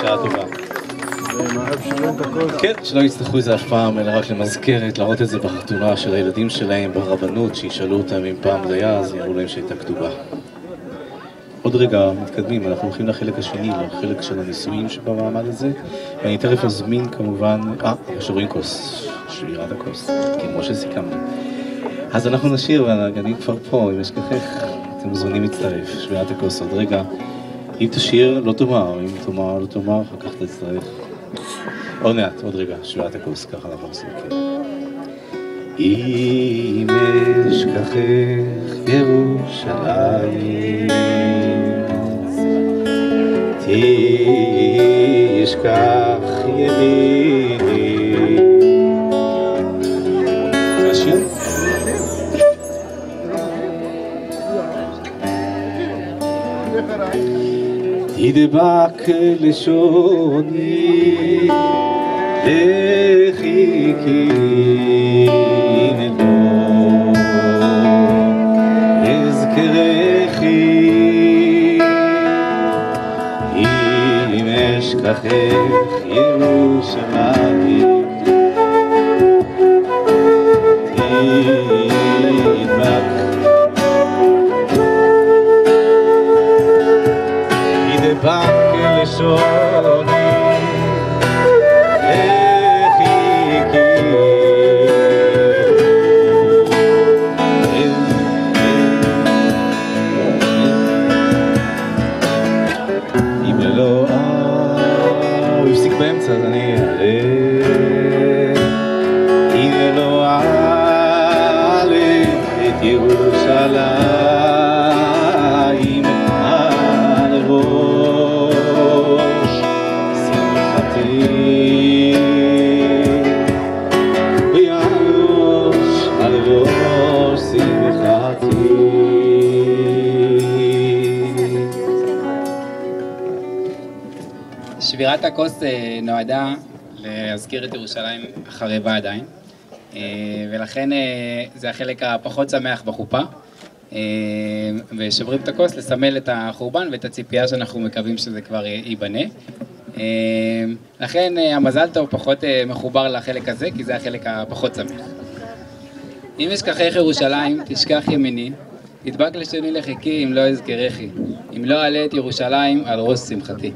שעה טובה. כן, שלא יצטרכו את זה אף פעם, אלא רק למזכרת, להראות את זה בחתונה של הילדים שלהם, ברבנות, שישאלו אותם אם פעם זה היה, אז יראו להם שהייתה כתובה. עוד רגע מתקדמים, אנחנו הולכים לחלק השני, לחלק של הנישואים שבמעמד הזה, ואני תכף אזמין כמובן, שוברים כוס, שבירת הכוס, כמו שסיכמנו. אז אנחנו נשאיר, והנגנים כבר פה, אם יש ככך, אתם מוזמנים להצטרף, שבירת הכוס עוד רגע. אם תשאיר, לא תאמר, אם תאמר, לא תאמר, אחר כך תצטרף. עוד מעט, עוד רגע, שבירת הכוס, ככה אנחנו עושים, כן. אם אשכחך ירושלים, תשכח ימיני. השיר? תדבק לשוני לחיקי נדמו אזכרכי אם אשכחך ירושלים תדבק לשוני הוא הפסיק באמצע, אז אני אעלה. אם לא אעלה את ירושלים על ראש שמחתי, על ראש שמחתי. שבירת הכוס נועדה להזכיר את ירושלים החרבה עדיין, ולכן זה החלק הפחות שמח בחופה, ושוברים את הכוס לסמל את החורבן ואת הציפייה שאנחנו מקווים שזה כבר ייבנה. לכן המזל טוב פחות מחובר לחלק הזה, כי זה החלק הפחות שמח. אם אשכחך ירושלים תשכח ימיני, תדבק לשוני לחיקי אם לא אזכרכי, אם לא אעלה את ירושלים על ראש שמחתי.